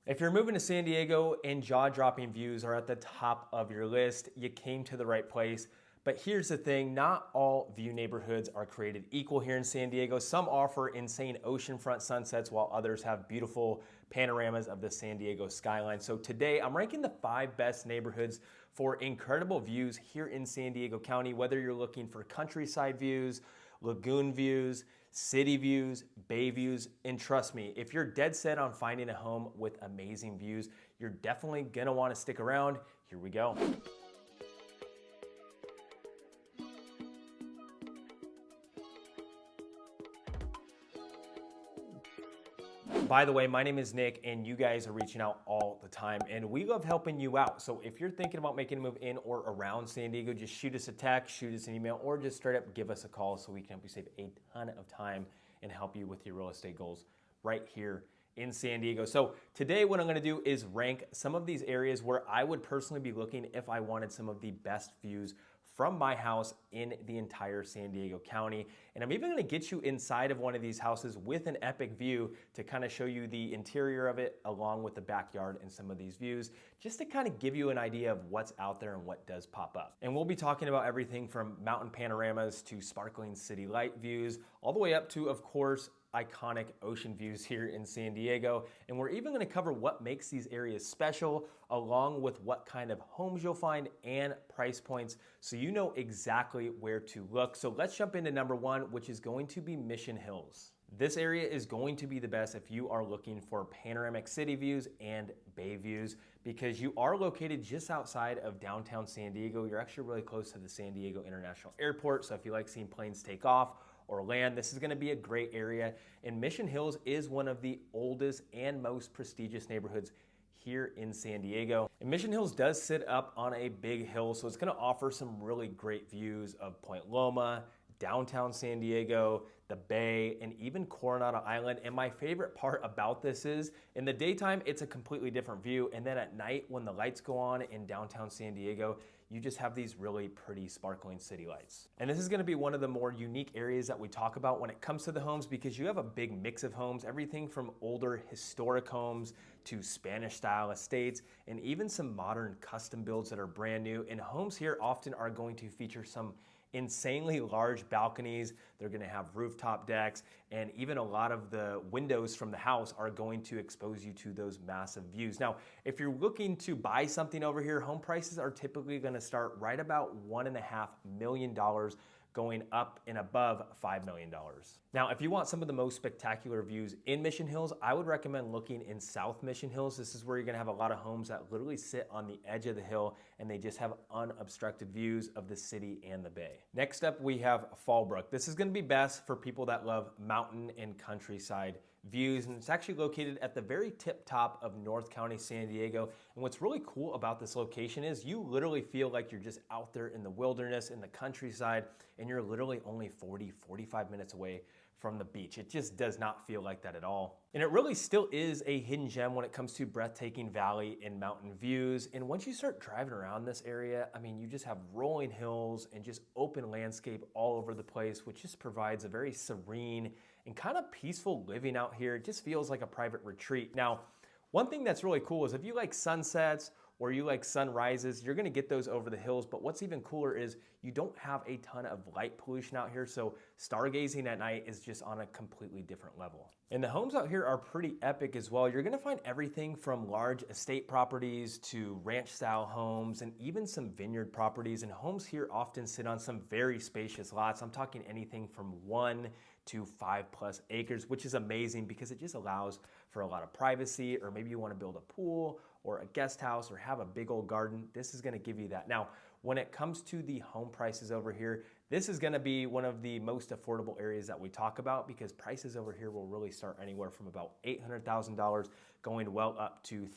If you're moving to San Diego and jaw-dropping views are at the top of your list, you came to the right place. But here's the thing, not all view neighborhoods are created equal here in San Diego. Some offer insane oceanfront sunsets while others have beautiful panoramas of the San Diego skyline. So today I'm ranking the 5 best neighborhoods for incredible views here in San Diego County, whether you're looking for countryside views, lagoon views, city views, bay views, and trust me, if you're dead set on finding a home with amazing views, you're definitely gonna wanna stick around. Here we go. By the way, my name is Nick and you guys are reaching out all the time and we love helping you out. So if you're thinking about making a move in or around San Diego, just shoot us a text, shoot us an email, or just straight up give us a call so we can help you save a ton of time and help you with your real estate goals right here in San Diego. So today what I'm gonna do is rank some of these areas where I would personally be looking if I wanted some of the best views from my house in the entire San Diego County. And I'm even gonna get you inside of one of these houses with an epic view to kind of show you the interior of it along with the backyard and some of these views, just to kind of give you an idea of what's out there and what does pop up. And we'll be talking about everything from mountain panoramas to sparkling city light views, all the way up to, of course, iconic ocean views here in San Diego. And we're even gonna cover what makes these areas special, along with what kind of homes you'll find and price points, so you know exactly where to look. So let's jump into number 1, which is going to be Mission Hills. This area is going to be the best if you are looking for panoramic city views and bay views, because you are located just outside of downtown San Diego. You're actually really close to the San Diego International Airport, so if you like seeing planes take off or land, this is gonna be a great area. And Mission Hills is one of the oldest and most prestigious neighborhoods here in San Diego. And Mission Hills does sit up on a big hill, so it's gonna offer some really great views of Point Loma, downtown San Diego, the Bay, and even Coronado Island. And my favorite part about this is, in the daytime, it's a completely different view. And then at night, when the lights go on in downtown San Diego, you just have these really pretty sparkling city lights. And this is gonna be one of the more unique areas that we talk about when it comes to the homes, because you have a big mix of homes, everything from older historic homes to Spanish style estates, and even some modern custom builds that are brand new. And homes here often are going to feature some insanely large balconies. They're gonna have rooftop decks, and even a lot of the windows from the house are going to expose you to those massive views. Now, if you're looking to buy something over here, home prices are typically gonna start right about $1.5 million, going up and above $5 million. Now, if you want some of the most spectacular views in Mission Hills, I would recommend looking in South Mission Hills. This is where you're gonna have a lot of homes that literally sit on the edge of the hill and they just have unobstructed views of the city and the bay. Next up, we have Fallbrook. This is gonna be best for people that love mountain and countryside views, and it's actually located at the very tip top of North County, San Diego. And what's really cool about this location is you literally feel like you're just out there in the wilderness, in the countryside, and you're literally only 45 minutes away from the beach. It just does not feel like that at all. And it really still is a hidden gem when it comes to breathtaking valley and mountain views. And once you start driving around this area, I mean, you just have rolling hills and just open landscape all over the place, which just provides a very serene and kind of peaceful living out here. It just feels like a private retreat. Now, one thing that's really cool is if you like sunsets or you like sunrises, you're gonna get those over the hills. But what's even cooler is you don't have a ton of light pollution out here, so stargazing at night is just on a completely different level. And the homes out here are pretty epic as well. You're gonna find everything from large estate properties to ranch style homes and even some vineyard properties. And homes here often sit on some very spacious lots. I'm talking anything from 1 to 5+ acres, which is amazing because it just allows for a lot of privacy, or maybe you want to build a pool or a guest house or have a big old garden. This is going to give you that. Now, when it comes to the home prices over here, this is going to be one of the most affordable areas that we talk about, because prices over here will really start anywhere from about $800,000 going well up to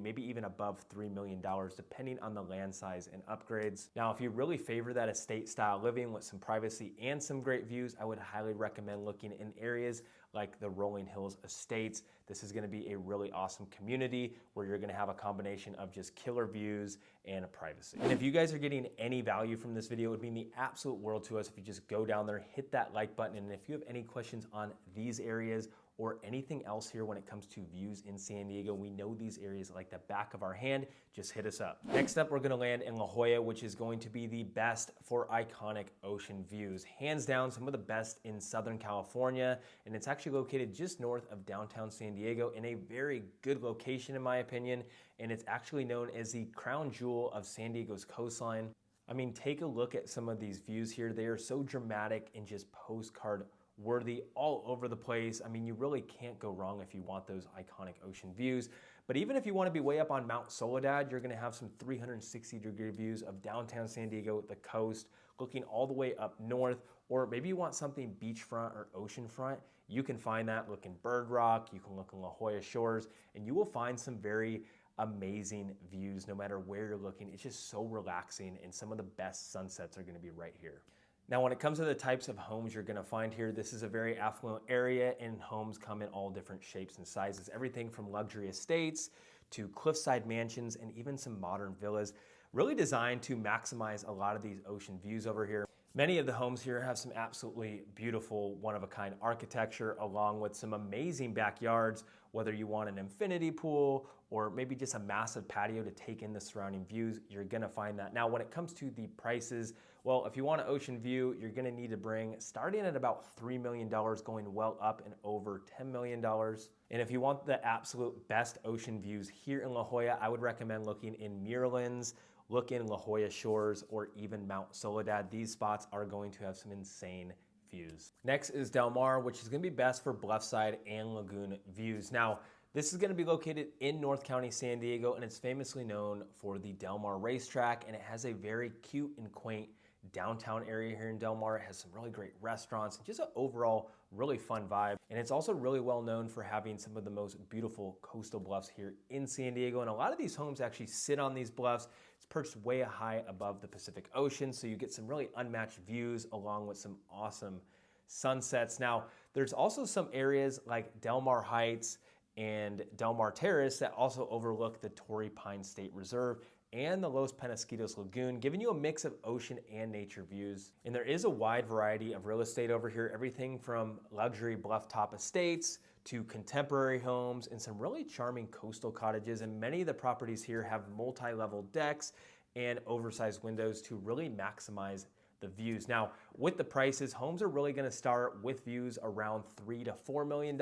maybe even above $3 million, depending on the land size and upgrades. Now, if you really favor that estate style living with some privacy and some great views, I would highly recommend looking in areas like the Rolling Hills Estates. This is gonna be a really awesome community where you're gonna have a combination of just killer views and privacy. And if you guys are getting any value from this video, it would mean the absolute world to us if you just go down there, hit that like button. And if you have any questions on these areas or anything else here when it comes to views in San Diego. We know these areas like the back of our hand. Just hit us up. Next up, we're gonna land in La Jolla, which is going to be the best for iconic ocean views. Hands down, some of the best in Southern California, and it's actually located just north of downtown San Diego in a very good location in my opinion, and it's actually known as the crown jewel of San Diego's coastline. I mean, take a look at some of these views here. They are so dramatic and just postcard worthy all over the place. I mean, you really can't go wrong if you want those iconic ocean views. But even if you want to be way up on Mount Soledad, you're going to have some 360-degree views of downtown San Diego, the coast, looking all the way up north. Or maybe you want something beachfront or oceanfront. You can find that. Look in Bird Rock. You can look in La Jolla Shores, and you will find some very amazing views no matter where you're looking. It's just so relaxing, and some of the best sunsets are going to be right here. Now, when it comes to the types of homes you're gonna find here, this is a very affluent area, and homes come in all different shapes and sizes. Everything from luxury estates to cliffside mansions and even some modern villas, really designed to maximize a lot of these ocean views over here. Many of the homes here have some absolutely beautiful, one-of-a-kind architecture, along with some amazing backyards, whether you want an infinity pool or maybe just a massive patio to take in the surrounding views, you're gonna find that. Now, when it comes to the prices, well, if you want an ocean view, you're gonna need to bring, starting at about $3 million, going well up and over $10 million. And if you want the absolute best ocean views here in La Jolla, I would recommend looking in Miralins, look in La Jolla Shores, or even Mount Soledad. These spots are going to have some insane views. Next is Del Mar, which is gonna be best for bluffside and lagoon views. Now, this is gonna be located in North County, San Diego, and it's famously known for the Del Mar racetrack, and it has a very cute and quaint downtown area here in Del Mar. It has some really great restaurants and just an overall really fun vibe. And it's also really well known for having some of the most beautiful coastal bluffs here in San Diego. And a lot of these homes actually sit on these bluffs. It's perched way high above the Pacific Ocean, so you get some really unmatched views along with some awesome sunsets. Now, there's also some areas like Del Mar Heights and Del Mar Terrace that also overlook the Torrey Pines State Reserve and the Los Penasquitos Lagoon, giving you a mix of ocean and nature views. And there is a wide variety of real estate over here, everything from luxury bluff-top estates to contemporary homes and some really charming coastal cottages. And many of the properties here have multi-level decks and oversized windows to really maximize the views. Now, with the prices, homes are really gonna start with views around $3 to $4 million.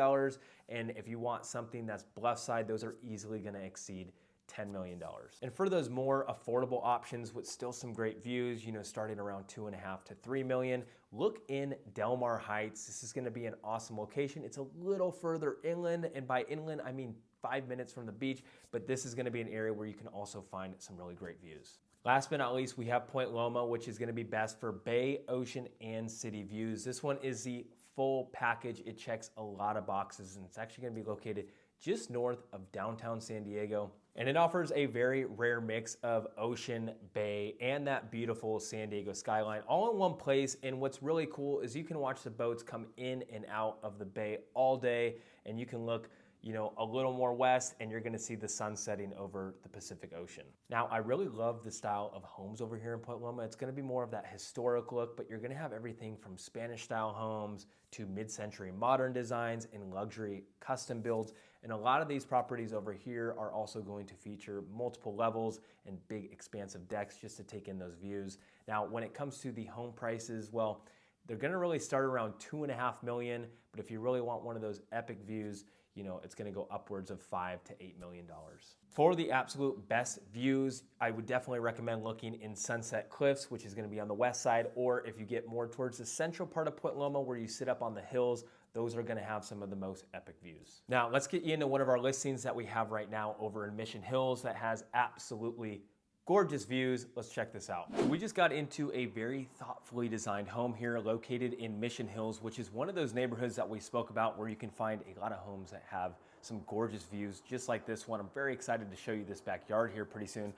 And if you want something that's bluffside, those are easily gonna exceed $10 million. And for those more affordable options with still some great views, you know, starting around 2.5 to 3 million, look in Del Mar Heights. This is gonna be an awesome location. It's a little further inland, and by inland, I mean 5 minutes from the beach, but this is gonna be an area where you can also find some really great views. Last but not least, we have Point Loma, which is gonna be best for bay, ocean, and city views. This one is the full package. It checks a lot of boxes, and it's actually gonna be located just north of downtown San Diego. And it offers a very rare mix of ocean, bay, and that beautiful San Diego skyline all in one place. And what's really cool is you can watch the boats come in and out of the bay all day, and you can look, you know, a little more west and you're gonna see the sun setting over the Pacific Ocean. Now, I really love the style of homes over here in Point Loma. It's gonna be more of that historic look, but you're gonna have everything from Spanish style homes to mid-century modern designs and luxury custom builds. And a lot of these properties over here are also going to feature multiple levels and big expansive decks just to take in those views. Now, when it comes to the home prices, well, they're gonna really start around 2.5 million, but if you really want one of those epic views, you know, it's gonna go upwards of $5 to $8 million. For the absolute best views, I would definitely recommend looking in Sunset Cliffs, which is gonna be on the west side, or if you get more towards the central part of Point Loma where you sit up on the hills, those are gonna have some of the most epic views. Now, let's get you into one of our listings that we have right now over in Mission Hills that has absolutely gorgeous views. Let's check this out. We just got into a very thoughtfully designed home here located in Mission Hills, which is one of those neighborhoods that we spoke about where you can find a lot of homes that have some gorgeous views just like this one. I'm very excited to show you this backyard here pretty soon.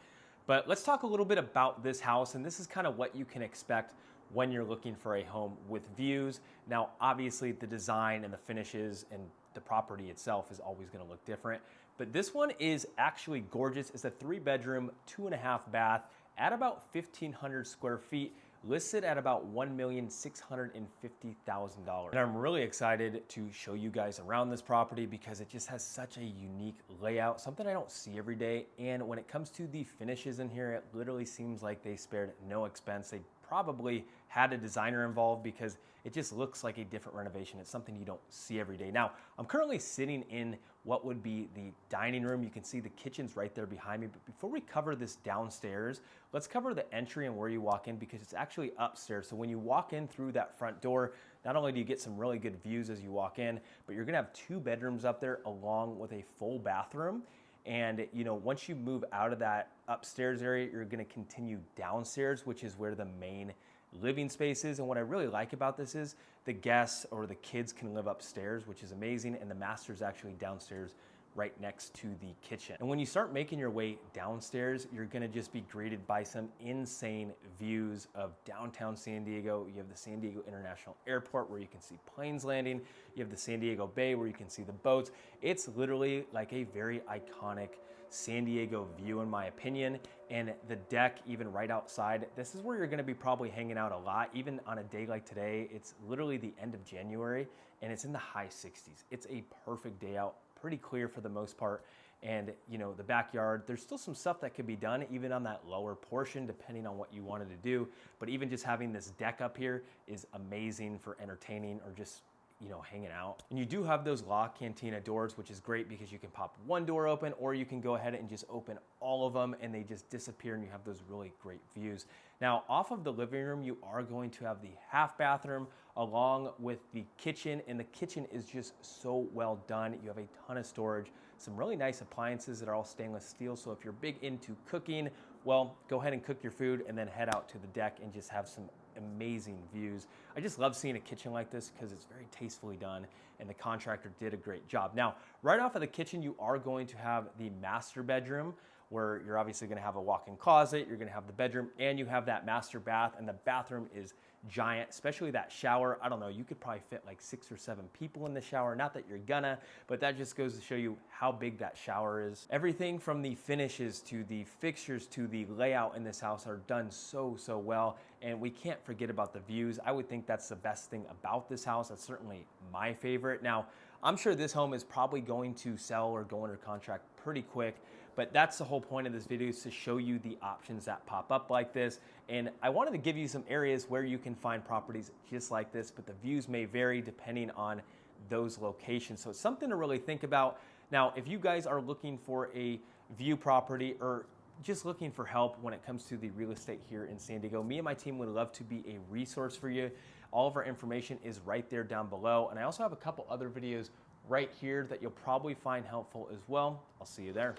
But let's talk a little bit about this house, and this is kind of what you can expect when you're looking for a home with views. Now, obviously the design and the finishes and the property itself is always gonna look different, but this one is actually gorgeous. It's a 3-bedroom, 2.5 bath at about 1,500 square feet, listed at about $1,650,000. And I'm really excited to show you guys around this property because it just has such a unique layout, something I don't see every day. And when it comes to the finishes in here, it literally seems like they spared no expense. They probably had a designer involved because it just looks like a different renovation. It's something you don't see every day. Now, I'm currently sitting in what would be the dining room. You can see the kitchen's right there behind me. But before we cover this downstairs, let's cover the entry and where you walk in because it's actually upstairs. So when you walk in through that front door, not only do you get some really good views as you walk in, but you're gonna have 2 bedrooms up there along with a full bathroom. And you know, once you move out of that upstairs area, you're gonna continue downstairs, which is where the main living space is. And what I really like about this is the guests or the kids can live upstairs, which is amazing. And the master's actually downstairs right next to the kitchen. And when you start making your way downstairs, you're gonna just be greeted by some insane views of downtown San Diego. You have the San Diego International Airport where you can see planes landing. You have the San Diego Bay where you can see the boats. It's literally like a very iconic San Diego view in my opinion. And the deck even right outside, this is where you're gonna be probably hanging out a lot. Even on a day like today, it's literally the end of January and it's in the high 60s. It's a perfect day out, pretty clear for the most part. And you know, the backyard, there's still some stuff that could be done even on that lower portion, depending on what you wanted to do. But even just having this deck up here is amazing for entertaining or just, you know, hanging out. And you do have those lock cantina doors, which is great because you can pop one door open or you can go ahead and just open all of them and they just disappear and you have those really great views. Now, off of the living room, you are going to have the half bathroom along with the kitchen, and the kitchen is just so well done. You have a ton of storage, some really nice appliances that are all stainless steel. So if you're big into cooking, well, go ahead and cook your food and then head out to the deck and just have some amazing views. I just love seeing a kitchen like this because it's very tastefully done and the contractor did a great job. Now, right off of the kitchen, you are going to have the master bedroom where you're obviously gonna have a walk-in closet, you're gonna have the bedroom, and you have that master bath, and the bathroom is giant, especially that shower. I don't know, you could probably fit like 6 or 7 people in the shower. Not that you're gonna, but that just goes to show you how big that shower is. Everything from the finishes to the fixtures to the layout in this house are done so well, and we can't forget about the views. I would think that's the best thing about this house. That's certainly my favorite. Now, I'm sure this home is probably going to sell or go under contract pretty quick, but that's the whole point of this video, is to show you the options that pop up like this. And I wanted to give you some areas where you can find properties just like this, but the views may vary depending on those locations. So it's something to really think about. Now, if you guys are looking for a view property or just looking for help when it comes to the real estate here in San Diego, me and my team would love to be a resource for you. All of our information is right there down below. And I also have a couple other videos right here that you'll probably find helpful as well. I'll see you there.